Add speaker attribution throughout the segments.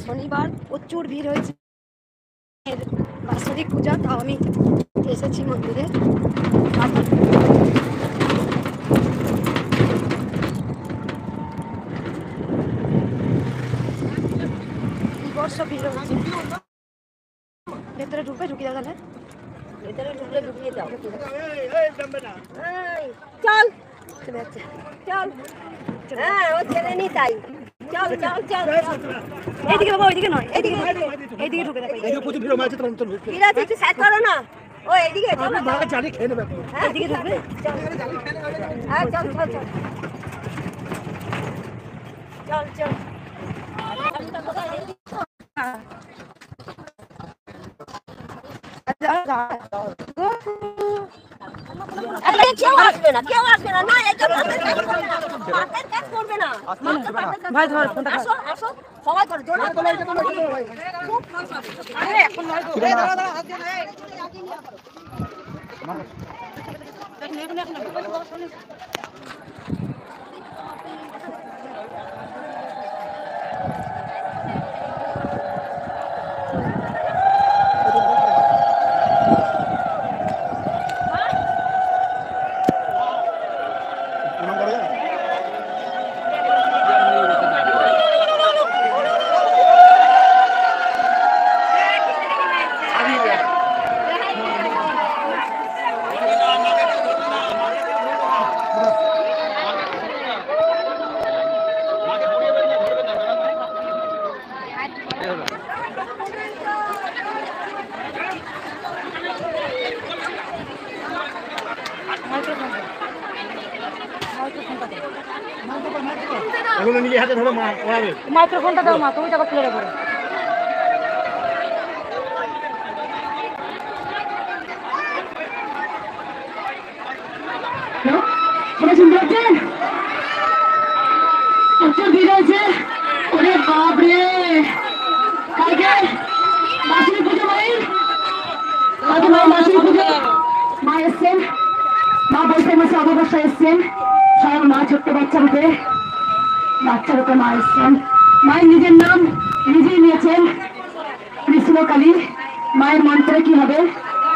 Speaker 1: শনিবার প্রচুর ভিড় হয়েছে, বাৎসরিক পূজা, তাও আমি এসেছি মন্দিরে। বর্ষ ভিড় হচ্ছে। ভেতরে ঢুকে ঢুকিয়ে দাও, তাহলে ভেতরে ঢুকলে ঢুকিয়ে দাও। চল চলে যাচ্ছে, চল। হ্যাঁ, ও ছেড়ে নি তাই। চল চল চল, এইদিকে বাবা, ওইদিকে নয়, এইদিকে এইদিকে ঢুকে দেখো। এইদিকে প্রচুর ভিড় আছে, তোমার ভিড় আছে, একটু সাইড করো না। ও এইদিকে চলো, মাকে জালি খেয়ে নেবে। হ্যাঁ, এইদিকে ঢুকবে, চল জালি খেয়ে নেবে। হ্যাঁ, চল চল চল চল চল। কেউ আসবে না, কেউ আসবে না, না করবে না ভাই, ধর ফোনটা, আসো আসো সবাই করে জোরে। এখন নয় তো, দাঁড়া দাঁড়া, হাত দিয়ে মাইক্রোফোনটা দাও মা, তুমি তারপর তুলে রাখো। প্রচুর ভিড় হয়েছে। ওরে বাপরে, কালকে মাসির পুজো, কালকে মাসির পুজো, মা এসছেন, মা বসে বসে অমাবস্যা এসছেন, সব মা ছোট্ট বাচ্চা রূপে, বাচ্চা রূপে মা এসছেন। মায়ের নিজের নাম নিজেই নিয়েছেন কৃষ্ণকালী। মায়ের মন্ত্রে কি হবে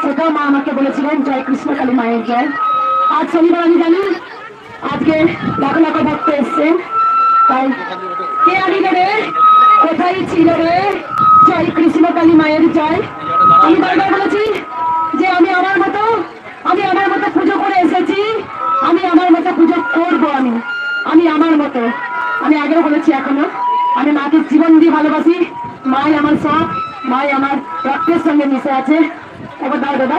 Speaker 1: সেটাও মা আমাকে বলেছিলেন, জয় কৃষ্ণকালী মায়ের জয়। আজ শনিবার, আমি জানি আজকে লাখ লাখ ভক্ত এসছেন, তাই কে আনিল রে, কোথায় ছিল রে, জয় কৃষ্ণকালী মায়ের জয়। আমি বারবার বলেছি যে আমি আমার মতো পুজো করে এসেছি, আমি আমার মতো পুজো করবো, আমি আমার মতো। আমি আগেও বলেছি, এখনো আমি মাকে জীবন দিয়ে ভালোবাসি। মাই আমার সব, মাই আমার রক্তের সঙ্গে মিশে আছে। এবার দাও দাদা,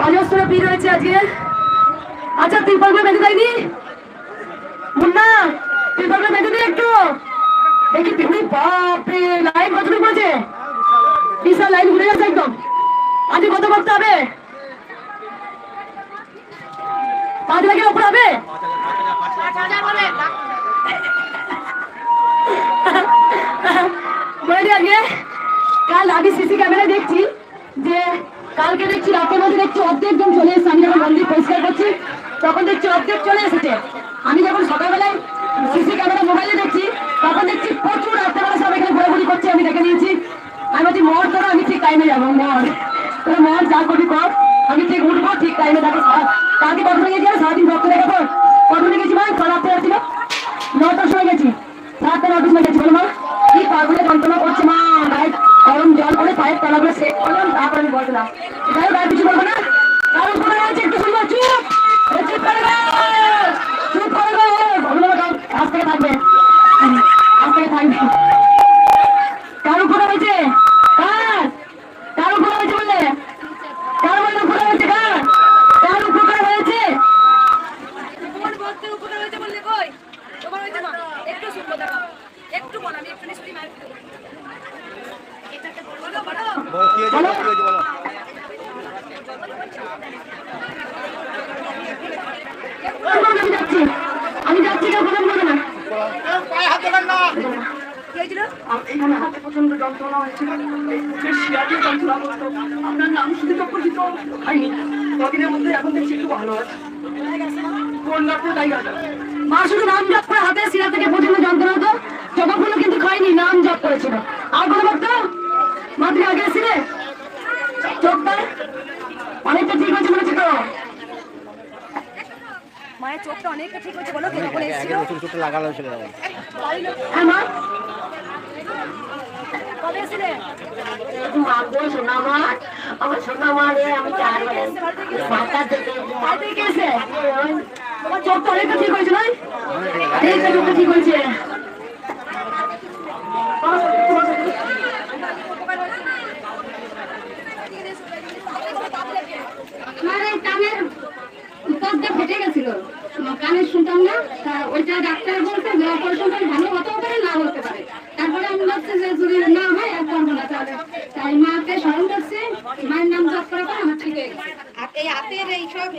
Speaker 1: অজস্র ভিড় হয়েছে আজকে। আচ্ছা, ত্রিপলগুলো বেঁধে দেয়নি মুন্না, ত্রিপলগুলো বেঁধে দিই একটু দেখি। বাপরে, লাইন কতটুকু পড়েছে, বিশাল লাইন ঘুরে যাচ্ছে একদম। আজকে কত করতে হবে, 5 লাখের উপরে হবে। কাল আমি সিসি ক্যামেরা দেখছি যে কালকে দেখছি রাতের মধ্যে দেখছি অর্ধেক জন চলে এসেছে। আমি যখন মন্দির পরিষ্কার করছি তখন দেখছি অর্ধেক চলে এসেছে। আমি যখন সকালবেলায় সিসি ক্যামেরা মোবাইলে দেখছি তখন দেখছি প্রচুর রাত্রেবেলা সব এখানে ঘোরাঘুরি করছে, আমি দেখে নিয়েছি। আমি বলছি মর করো, আমি ঠিক টাইমে যাবো, মর যা করবি কর, আমি ঠিক উঠবো ঠিক টাইমে। দেখো কালকে কখন গেছি, সারাদিন ভক্ত দেখাবো। কখন গেছি মা, রাত্রে আসছিল 9টার সময় গেছি, রাত্রে 9টার সময় গেছি। বলো মা, কি পাগুলো যন্ত্রণা করছে মা, গায়ে গরম জল করে পায়ের তলাগুলো সেট করলাম, তারপর আমি বসলাম। যাই হোক, আর কিছু বলবো না, কারণ কোনো রয়েছে একটু শুনবো। চুপ চুপ করে চুপ করে আজ থেকে থাকবে, আজ থেকে থাকবে। কার উপরে হয়েছে, কার উপরে হয়েছে বললে, কার বললে উপরে হয়েছে, কার উপরে হয়েছে, তোমার ভক্তের উপরে হয়েছে বললে। কই তোমার হয়েছে মা, একটু শুনবো, দেখো একটু বল, আমি একটু শুনি মায়ের আমি যাচ্ছি, কেউ প্রণাম করবে না। এখানে হাতে প্রচন্ড যন্ত্রণা হয়েছিল, আপনার নাম শুধু তো পরিচিত হয়নি, কদিনের মধ্যে এখন দেখছি একটু ভালো আছে। মা শুধু নাম জপ করে, হাতে শিরা থেকে প্রচন্ড যন্ত্রণা হতো, যতক্ষণ কিন্তু খাইনি, নাম জপ করেছিল।
Speaker 2: ছোট লাগালো চলে যাবে।
Speaker 1: হ্যাঁ মা আমার সোনা মা রে আমি তোমার চোখটা অনেকটা ঠিক হয়েছে নয় অনেকটা চোখটা ঠিক হয়েছে কানের পর্দা ফেটে গেছিল কানে শুনতাম না ওইটা ডাক্তার বলতে অপারেশন ভালো হতেও পারে না হতে পারে তারপরে আমি ভাবছি যে যদি না হয় আর করবো না তাহলে তাই মাকে স্মরণ করছি মায়ের নাম জপ করার পর আমার ঠিক হয়ে গেছে এই হাতের এইসব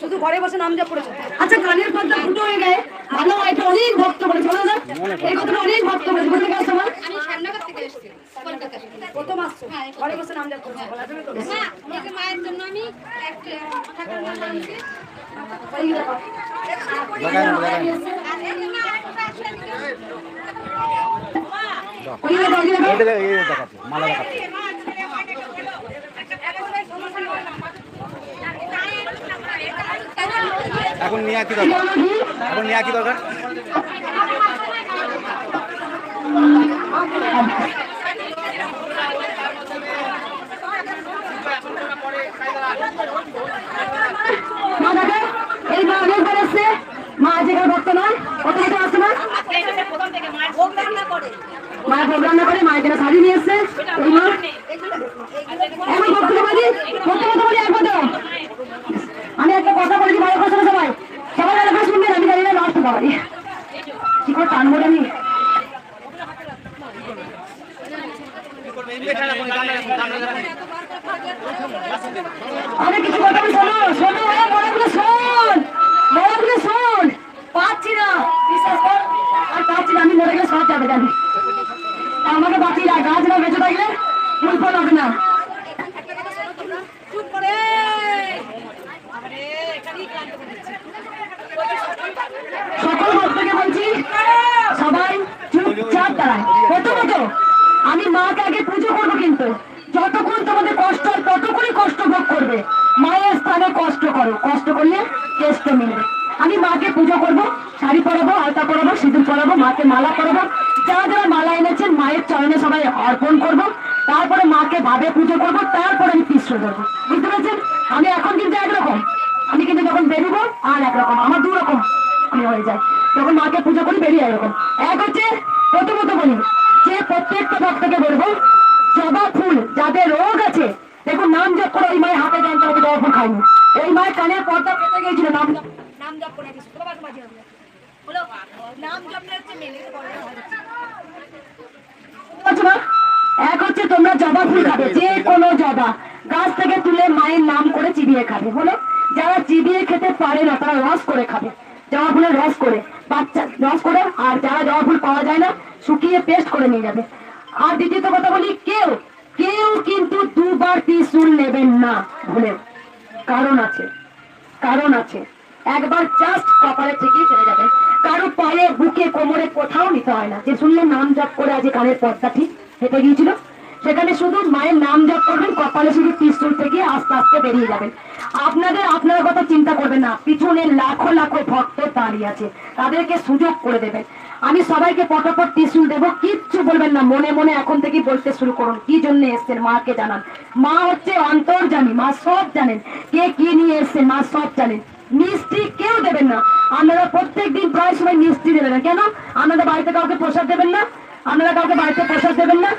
Speaker 1: শুধু ঘরে বসে নাম জপ করেছে আচ্ছা কানের পর্দা ফুটো হয়ে গেছে ভালো এটা অনেক ভক্ত বলে চলো না এই কথাটা অনেক ভক্ত বলে বলতে গেছো আমার আমি সান্নাগর থেকে এসেছি কলকাতা কত মাস ঘরে বসে নাম জপ করছি না এই মায়ের জন্য আমি একটা ঠাকুর নাম নিয়েছি
Speaker 2: এখন নিয়ে কি দরকার এখন নিয়ে কি দরকার
Speaker 1: এই মা অনেকবার এসছে মা যেখানে ভক্ত নয় কোথায় আসছে না মায়ের প্রোগ্রাম না করে মায়ের শাড়ি নিয়ে এসছে আমি একটা কথা বলেছি ভালো কথা সবাই সবাই এলাকা শুনবেন আমি জানি না লাস্ট সবাই কি করে টান বলে আমি অনেক কিছু কথা আমি শোনো শোনো বড়গুলো শোন বড়গুলো শোন পাচ্ছি না বিশ্বাস কর আর পাচ্ছি না আমি মরে গেলে সব যাবে জানি আমাকে বাঁচিয়ে রাখ গাছ না বেঁচে থাকলে ফুল ফল হবে না সকল ভক্তকে বলছি সবাই চুপচাপ দাঁড়ায় প্রথমত আমি মাকে আগে পুজো করবো কিন্তু যতক্ষণ তোমাদের কষ্ট হয় ততক্ষণই কষ্ট ভোগ করবে মায়ের স্থানে কষ্ট করো কষ্ট করলে কেষ্ট মিলবে আমি মাকে পুজো করবো শাড়ি পরাবো আলতা পরাবো সিঁদুর পরাবো মাকে মালা পরাবো যারা যারা মালা এনেছেন মায়ের চরণে সবাই অর্পণ করবো তারপরে মাকে ভাবে পুজো করবো তারপরে আমি পিছু ধরবো বুঝতে পারছেন আমি এখন কিন্তু একরকম আমি কিন্তু যখন বেরোবো আর একরকম আমার দু রকম আমি হয়ে যাই যখন মাকে পুজো করি বেরিয়ে এরকম এক হচ্ছে প্রথমত বলি যে প্রত্যেকটা ভক্তকে বলবো জবা ফুল যাদের রোগ আছে দেখুন নাম জপ করে ওই মায়ের হাতে জানতে হবে জবা ফুল খাইনি ওই মায়ের কানের পর্দা পেতে গিয়েছিল নাম জপ করে এক হচ্ছে তোমরা জবা ফুল খাবে যে কোনো জবা গাছ থেকে তুলে মায়ের নাম করে চিবিয়ে খাবে হলো যারা চিবিয়ে খেতে পারে না তারা রস করে খাবে জবা ফুলের রস করে বাচ্চা রস করে আর যারা জবা ফুল পাওয়া যায় না শুকিয়ে পেস্ট করে নিয়ে যাবে আর দ্বিতীয়ত কথা বলি কেউ কেউ কিন্তু দুবার ত্রিশূল নেবেন না ভুলে কারণ আছে কারণ আছে একবার জাস্ট কপালে ঠিকই চলে যাবে কারো পায়ে বুকে কোমরে কোথাও নিতে হয় না যে শুনলে নাম জপ করে আজ কানের পর্দা ঠিক হেঁটে গিয়েছিল সেখানে শুধু মায়ের নাম জপ করবেন কপালে শুধু ত্রিশূল থেকে আস্তে আস্তে বেরিয়ে যাবেন আপনার কথা চিন্তা করবেন না পিছনে লাখো লাখো ভক্ত দাঁড়িয়ে আছে তাদেরকে সুযোগ করে দেবেন আমি সবাইকে পটাপট ত্রিশূল দেবো কিচ্ছু বলবেন না মনে মনে এখন থেকে বলতে শুরু করুন কি জন্য এসছেন মাকে জানান মা হচ্ছে অন্তর্জামী মা সব জানেন কে কি নিয়ে এসছেন মা সব জানেন মিষ্টি কেউ দেবেন না আপনারা প্রত্যেকদিন প্রায় সময় মিষ্টি দেবেন না কেন আপনারা বাড়িতে কাউকে প্রসাদ দেবেন না আপনারা কাউকে বাড়িতে প্রসাদ দেবেন না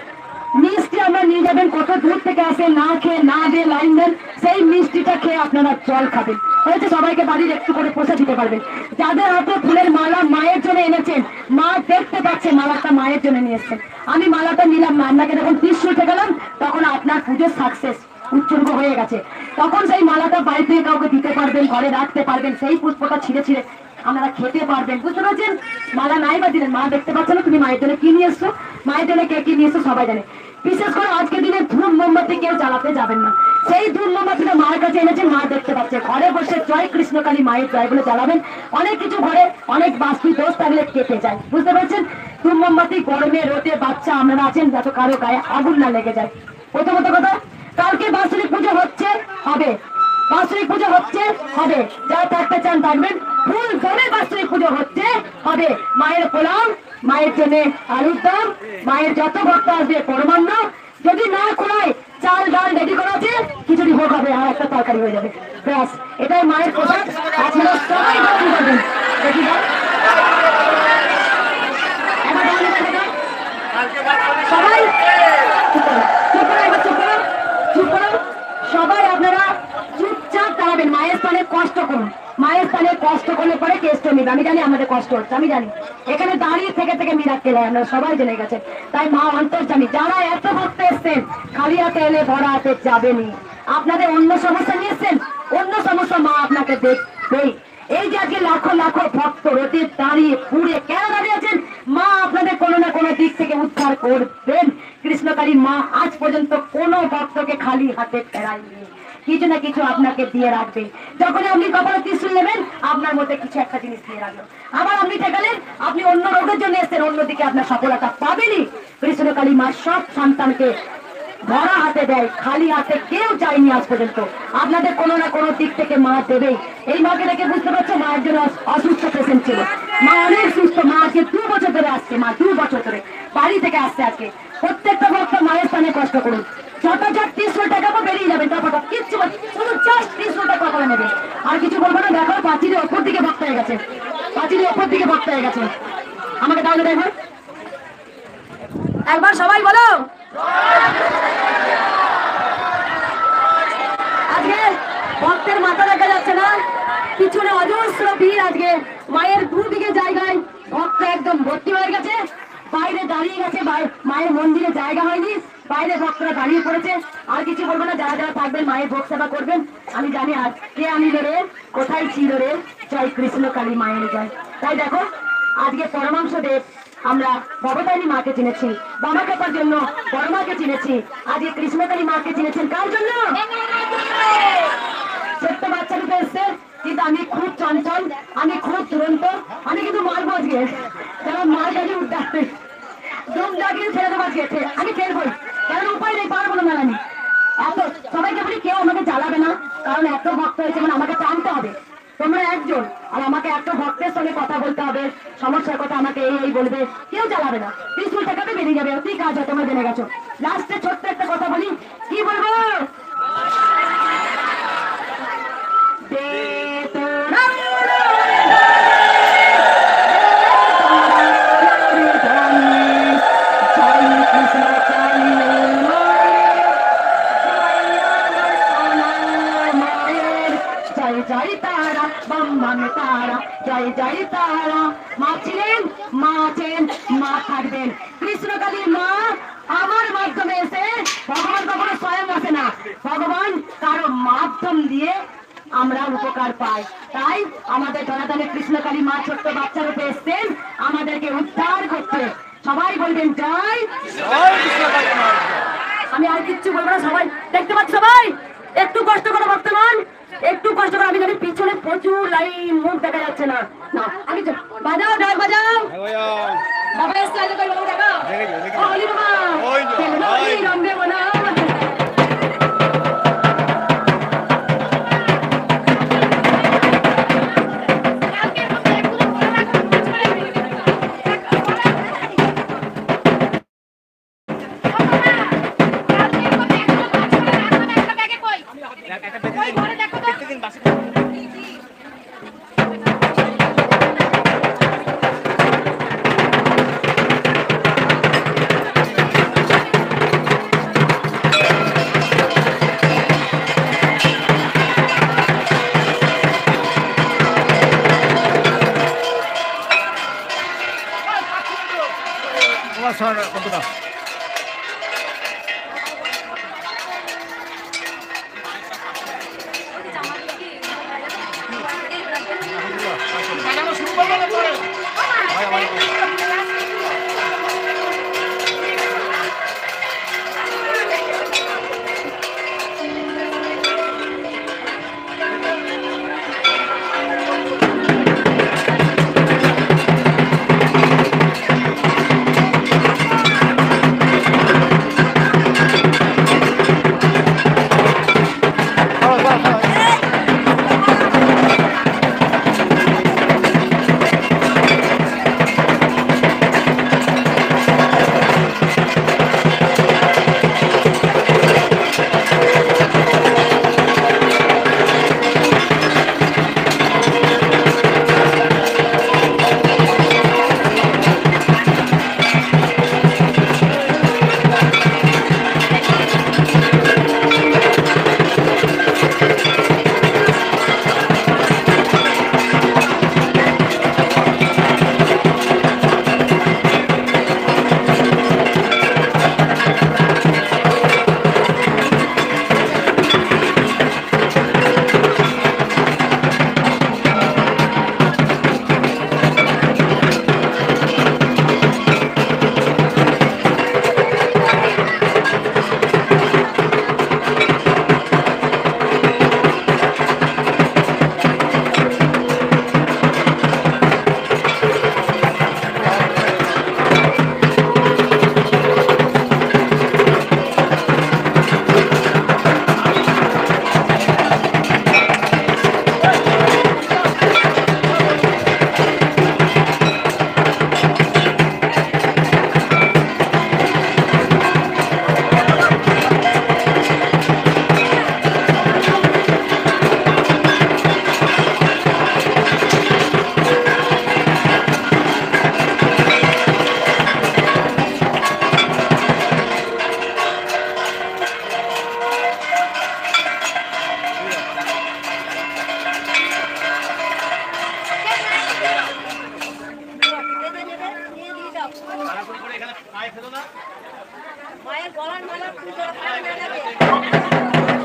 Speaker 1: মিষ্টি আমরা নিয়ে যাবেন কত দূর থেকে আসে না খেয়ে না দিয়ে লাইন দেন সেই মিষ্টিটা খেয়ে আপনারা জল খাবেন হয়েছে সবাইকে বাড়ির একটু করে প্রসাদ দিতে পারবেন যাদের হাতে ফুলের মালা মায়ের জন্য এনেছেন মা দেখতে পাচ্ছে মালাটা মায়ের জন্য নিয়ে এসছেন আমি মালাটা নিলাম না আপনাকে যখন ত্রিশূল গেলাম তখন আপনার পুজো সাকসেস উৎসর্গ হয়ে গেছে তখন সেই মালাটা বাড়ি থেকে কাউকে দিতে পারবেন ঘরে রাখতে পারবেন সেই পুষ্পটা ছিঁড়ে ছিঁড়ে আপনারা খেতে পারবেন বুঝতে পারছেন মালা নাই বা দিলেন মা দেখতে পাচ্ছে না তুমি মায়ের জন্য কি নিয়ে এসছো মায়ের জন্য কে কি নিয়ে এসছো সবাই জানে বিশেষ করে আজকের দিনে ধূপ মোমবাতি কেউ জ্বালাতে যাবেন না সেই ধূপ মোমবাতিটা মায়ের কাছে এনেছেন মা দেখতে পাচ্ছে ঘরে বসে জয় কৃষ্ণকালী মায়ের জয় বলে জ্বালাবেন অনেক কিছু ঘরে অনেক বাস্তু দোষ থাকলে কেটে যায় বুঝতে পারছেন ধূপ মোমবাতি গরমে রোদে বাচ্চা আপনারা আছেন যাতে কারো গায়ে আগুন না লেগে যায় প্রথমত কথা কালকে বাৎসরিক পুজো হচ্ছে হবে বাৎসরিক পুজো হচ্ছে, হবে, যারা থাকতে চান থাকবেন। ফুল জমে বাৎসরিক পুজো হচ্ছে, হবে। মায়ের পোলাও, মায়ের জন্য আলুর দম, মায়ের যত ভক্ত আসবে পরমান্ন, যদি না খোলায় চাল ডাল রেডি করা আছে, খিচুড়ি ভোগ হবে আর একটা তরকারি হয়ে যাবে, ব্যাস। এটাই মায়ের প্রসাদ, আপনারা সবাই গ্রহণ করবেন। দেখি দাও সবাই চুপ করো, চুপ করো, এবার চুপ করো, চুপ করো। সবাই আপনারা চুপচাপ দাঁড়াবেন, মায়ের স্থানে কষ্ট করুন। মায়ের স্থানে কষ্ট করলে পরে কেষ্ট নেবে। আমি জানি আমাদের কষ্ট হচ্ছে, আমি জানি। এখানে দাঁড়িয়ে থেকে থেকে মিরাক্কেল হয়, আমরা সবাই জেনে গেছে। তাই মা অন্তর্যামী, যারা এত ভক্ত এসছেন খালি হাতে এলে ভরা হাতে যাবেনি। আপনাদের অন্য সমস্যা নিয়ে এসছেন, অন্য সমস্যা মা আপনাকে দেখবেই। এই যে আজকে লাখো লাখো ভক্ত রোদে দাঁড়িয়ে পুড়ে কেন দাঁড়িয়ে আছেন, মা আপনাদের কোনো না কোনো দিক থেকে উদ্ধার করবেন। কৃষ্ণকালী মা আজ পর্যন্ত কোনো ভক্তকে খালি হাতে ফেরায়নি, কিছু না কিছু আপনাকে দিয়ে রাখবে। যখন আপনি কপালে ত্রিশূল নেবেন, আপনার মধ্যে কিছু একটা জিনিস দিয়ে রাখলো। আবার আপনি ঠেকালেন, আপনি অন্য রোগের জন্য এসেছেন, অন্যদিকে আপনার সফলতা পাবেনই। কৃষ্ণকালী মা সব সন্তানকে ভরা হাতে দেয়, খালি হাতে কেউ চায়নি আজ পর্যন্ত। আপনাদের কোনো না কোনো দিক থেকে মা দেবেই। এই মাকে দেখে বুঝতে পারছো, মায়ের জন্য অসুস্থ পেশেন্ট ছিল, মা অনেক সুস্থ। মা আজকে 2 বছর ধরে আসছে, মা 2 বছর ধরে বাড়ি থেকে আসছে। আজকে প্রত্যেকটা ভক্ত মায়ের স্থানে কষ্ট করুন, যত যা 30 টাকা বেরিয়ে যাবেন, তারপর কিচ্ছু শুধু জাস্ট 30 টাকা করে নেবে, আর কিছু বলবো না। দেখো পাঁচিলের ওপর দিকে ভক্ত হয়ে গেছে, পাঁচিলের ওপর দিকে ভক্ত হয়ে গেছে। আমাকে তাহলে দেখো একবার সবাই বলো। আজকে ভক্তের মাথা দেখা যাচ্ছে না, পিছনে অজস্র ভিড়। আজকে মায়ের 2 দিকে জায়গায় ভক্ত একদম ভর্তি হয়ে গেছে, বাইরে দাঁড়িয়ে গেছে, মায়ের মন্দিরে জায়গা হয়নি, বাইরে ভক্তরা দাঁড়িয়ে পড়েছে। আর কিছু বলবো না, যারা যারা থাকবেন মায়ের ভোগ সেবা করবেন। আমি জানি আজ কে আনিল রে, কোথায় ছিল রে, জয় কৃষ্ণকালী মায়ের জয়। তাই দেখো আজকে পরমাংশ দেব, আমরা ভবতারিণী মাকে চিনেছি, বামা কৃপার জন্য বড় মাকে চিনেছি, আজকে কৃষ্ণকালী মাকে চিনেছেন কার জন্য? ছোট্ট বাচ্চা রূপে এসছে, কিন্তু আমি খুব চঞ্চল, আমি খুব দুরন্ত, আমি কিন্তু মারবো আজকে, কারণ মার কাছে উঠতে দুম দাগিয়ে ছেড়ে দেবো আজকে, আমি খেলবো, কারণ উপায় নেই, পারবো না আমি। এত সবাইকে বলি কেউ আমাকে জ্বালাবে না, কারণ এত ভক্ত হয়েছে, মানে আমাকে টানতে হবে। তোমরা একজন, আর আমাকে একটা ভক্তের সঙ্গে কথা বলতে হবে, সমস্যার কথা আমাকে এই বলবে, কেউ জ্বালাবে না। 30 টাকাতে বেরিয়ে যাবে, অতি কাজ হয়, তোমরা জেনে গেছো। লাস্টে ছোট্ট একটা কথা বলি, কি বলবো? জয় তারা বম বম তারা, জয় জয় তারা। মা ছিলেন, মা আছেন, মা থাকবেন। কৃষ্ণকালী মা আমার মাধ্যমে এসে, ভগবান কখনো স্বয়ং আসে না, ভগবান কারো মাধ্যম দিয়ে আমরা উপকার পাই। তাই আমাদের ধরাধামে কৃষ্ণকালী মা ছোট্ট বাচ্চা রূপে এসছেন আমাদেরকে উদ্ধার করতে। সবাই বলবেন জয়। আমি আর কিচ্ছু বলবো না, সবাই দেখতে পাচ্ছি, সবাই একটু কষ্ট করে বর্তমান, একটু কষ্ট করে। আমি জানি পিছনে প্রচুর লাইন, মুখ দেখা যাচ্ছে না। না আমি বাজাও, ডাক বাজাও, বাবা এসছে, আজ কই বাবু দেখা ওলি বাবা ওই রম্বে বনা।
Speaker 2: কতটা শুরু করবো।
Speaker 3: মায়ের গলার মালা পুজো থাকবে নাকি?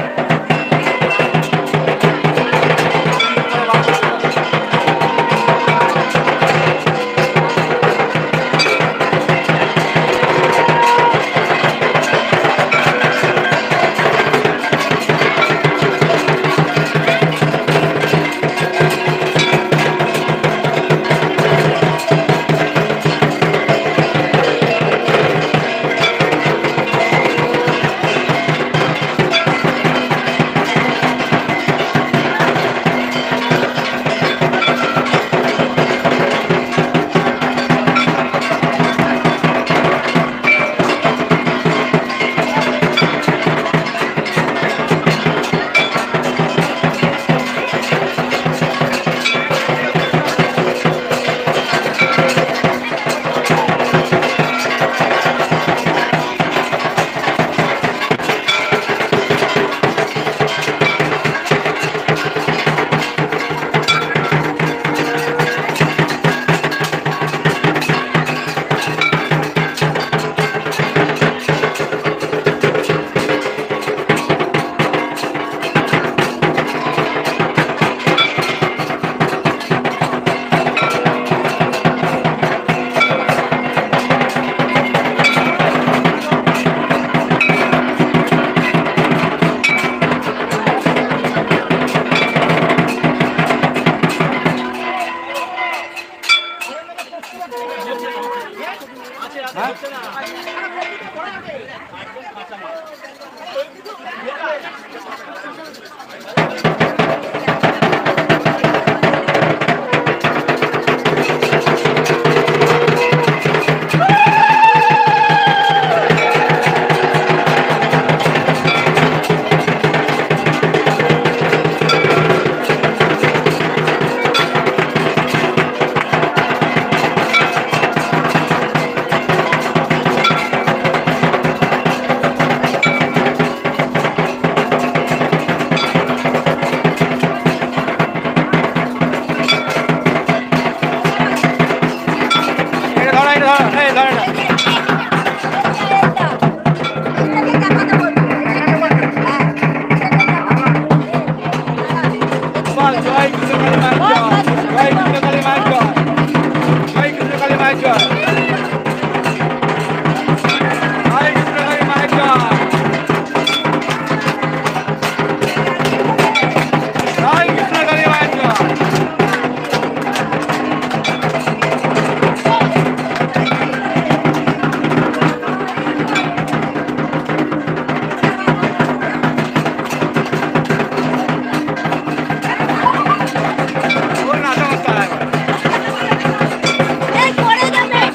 Speaker 1: এই করে যাবে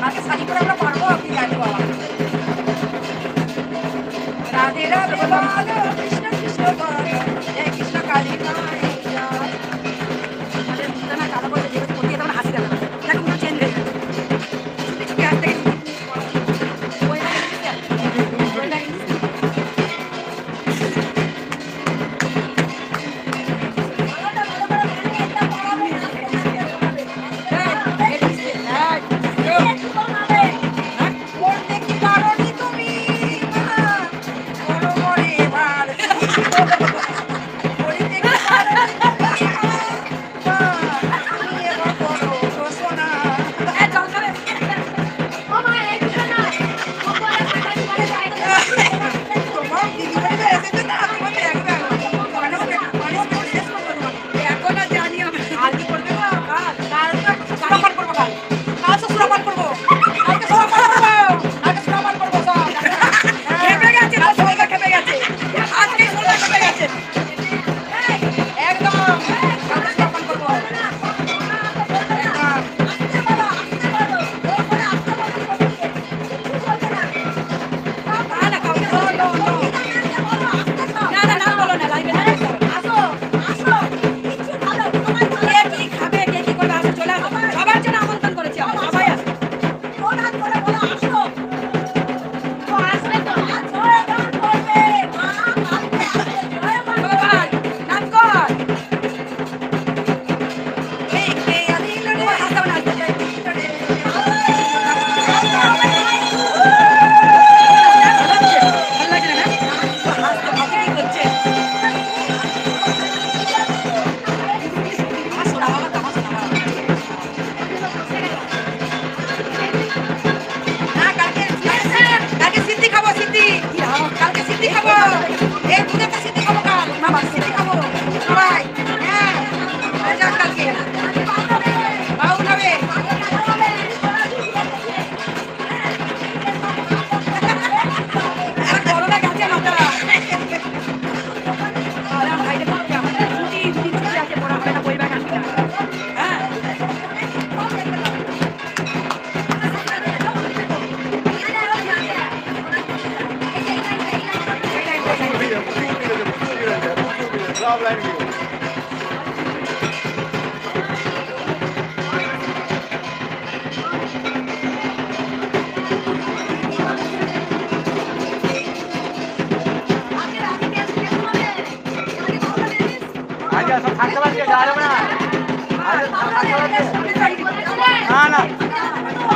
Speaker 3: আগে শাড়ি করে আমরা পারবো কি জানি বাবা রাধে রাধে বলো কৃষ্ণ কৃষ্ণ বলো হে কৃষ্ণ কালী মাই আমাদের মুখটা কালো বলে যেটা পড়িয়ে তখন হাসি দেবে দেখো মুখ চেঞ্জ হয়ে যাবে ছুটি ছুটি হাত থেকে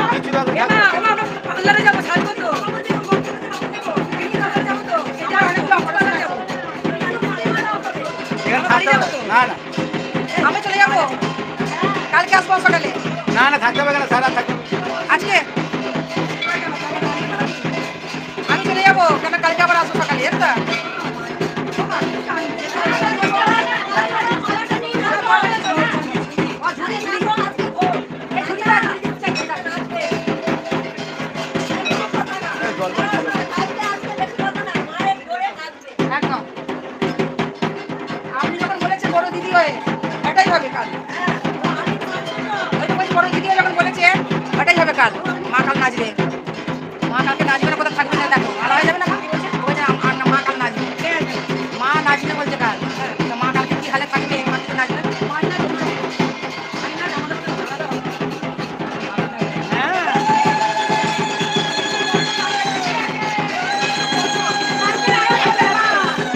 Speaker 2: না কিছু
Speaker 3: আমি চলে যাবো কালকে আসবো সকালে
Speaker 2: না থাকতে হবে কেন সারা থাকতে
Speaker 3: আজকে আমি চলে যাবো কেন কালকে আবার আসবো সকালে এটা একদম আপনি যখন বলেছেন বড় দিদি হয়ে এটাই হবে কাল বড় দিদি যখন বলেছে এটাই হবে কাল মা কাল নাচবে মা কালকে নাচবে না কোথাও থাকবে না দেখো ভালো হয়ে যাবে না মা কাল নাচবে মা নাচবে বলছে কাল তো মা কালকে কি হালে থাকবে নাচবে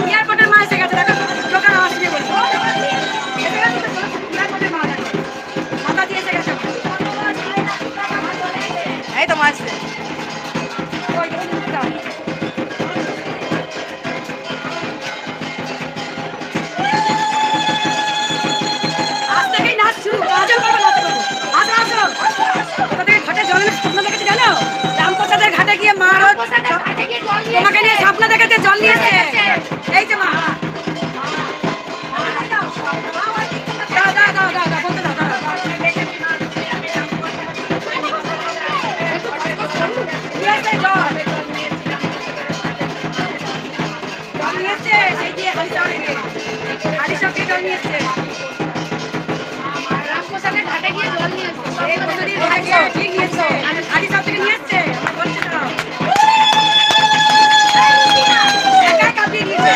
Speaker 3: এয়ারপোর্টের মা এসে গেছে দেখো দোকান আসবে বলছে মাথা দিয়ে এসে গেছে এই তো মাছ আজ থেকেই নাচ শুরু কাজল করবো নাচ করবো আসো আসো কোথা থেকে ঘাটে জল স্বপ্ন দেখেছি জানো রামপ্রসাদের ঘাটে গিয়ে মা তোমাকে নিয়ে স্বপ্ন দেখেছে জল নিয়েছে এই যে মা দাও দাও দাও দাও দাও বলতে দাও দাও জল নিয়েছে সেই দিয়ে হাড়ি সঙ্গে জল নিয়েছে রামপ্রসাদের ঘাটে গিয়ে জল নিয়েছে ঠিক নিয়েছে আদি সব থেকে নিয়ে এসছে বলছে না একা কাঁপিয়ে দিয়েছে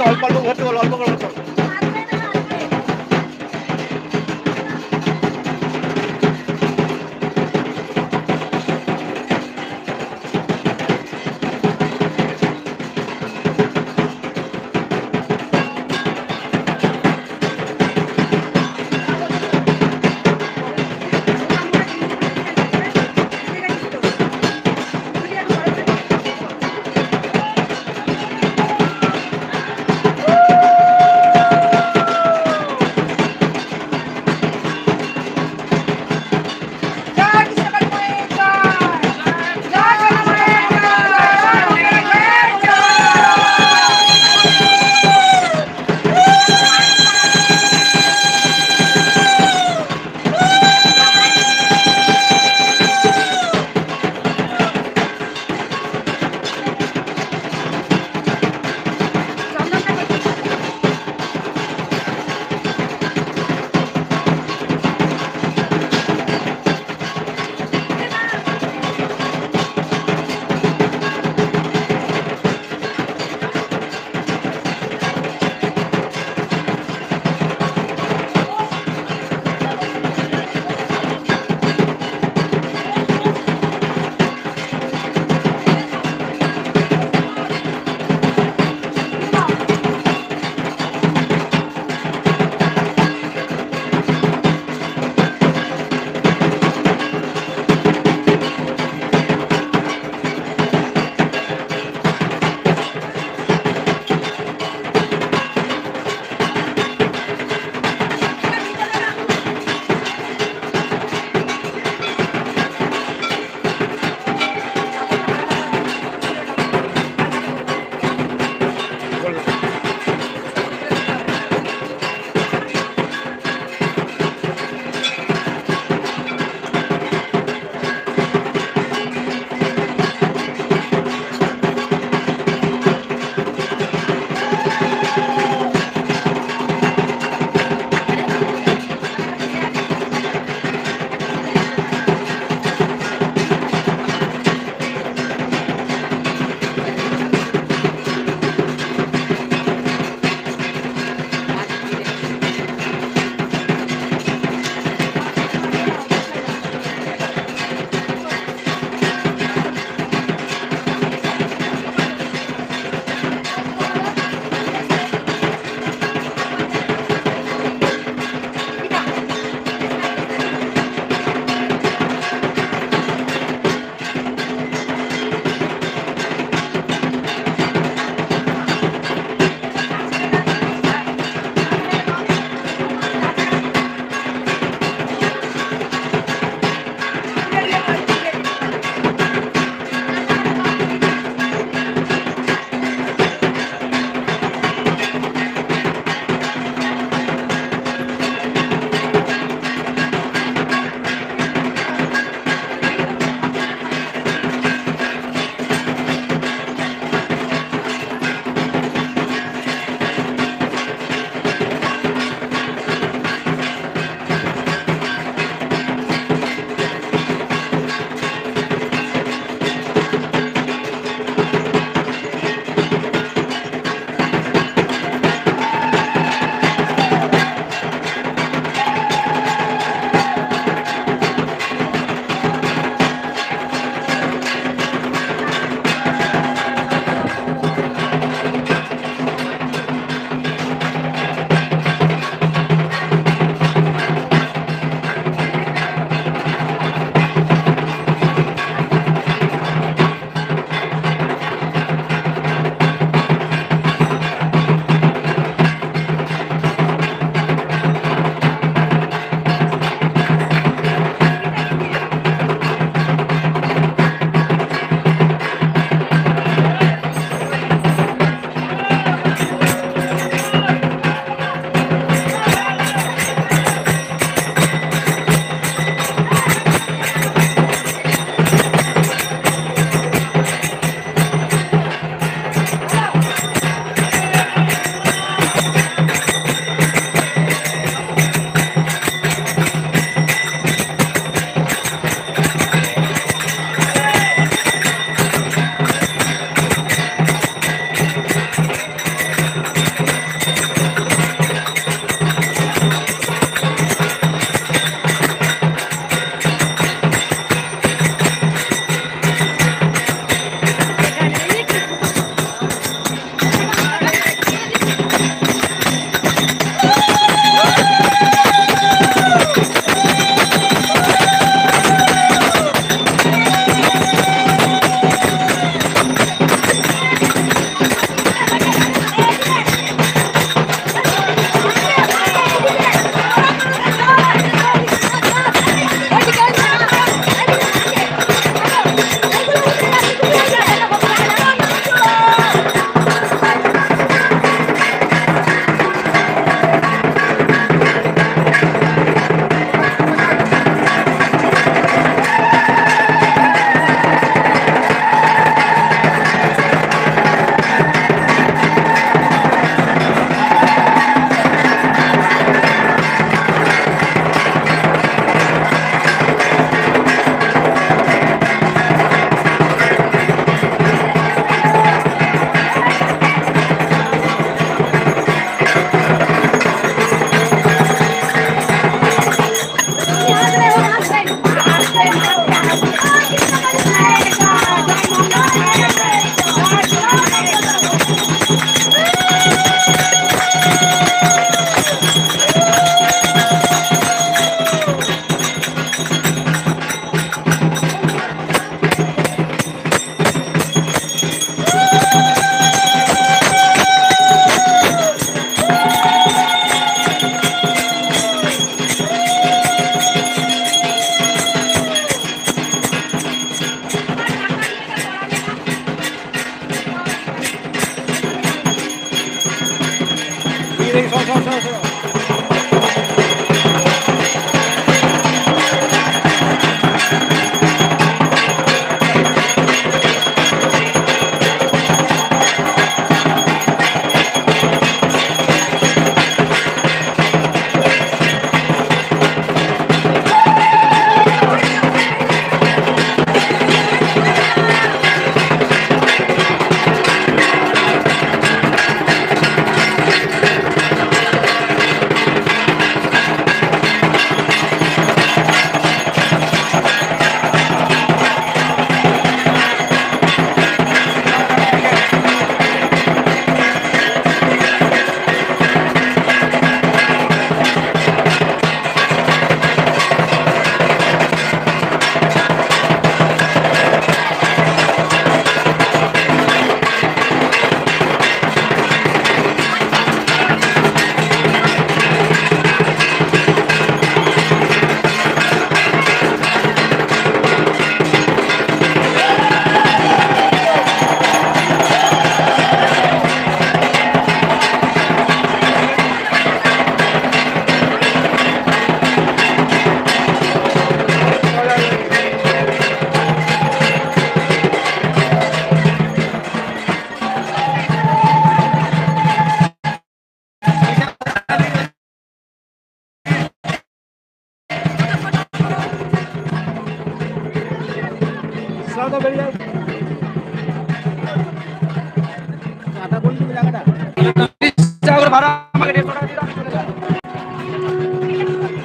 Speaker 2: অল্প অল্প করতে বল, অল্প করতে বল। দেখি সর তো বেরিয়ে যাও আটা কোন দিকে জায়গাটা চাগর ভাড়া আমাকে 150 টাকা দিলাম চলে যাও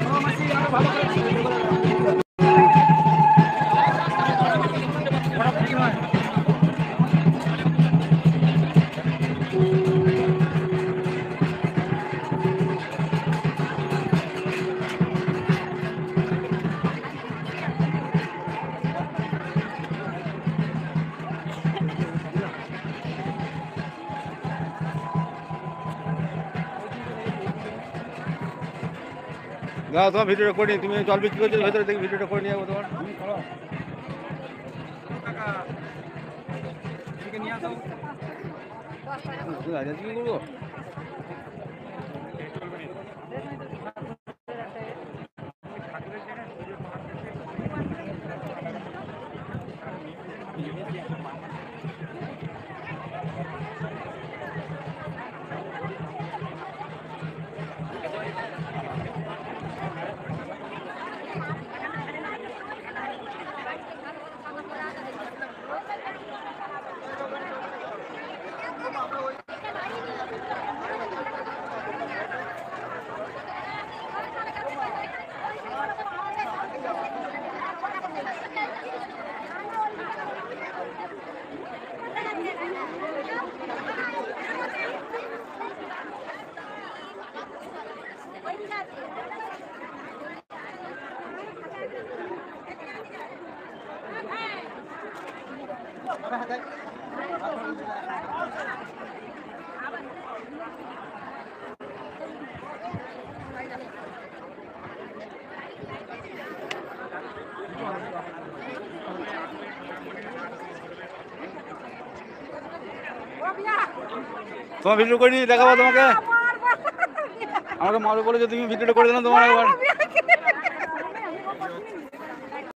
Speaker 2: ও মাসি আরো ভালো করে বড় ফ্রি নয় দাও তোমার ভিডিও রেকর্ডিং তুমি জল বিক্রি করছো ভেতরে দেখি ভিডিওটা করে নিয়ে যাবো তোমার নিয়ে আসো কি করবো তোমার ভিডিও করে দেখাবো তোমাকে আমাকে মারো বলে যে তুমি ভিডিওটা করে দিলাম তোমার একবার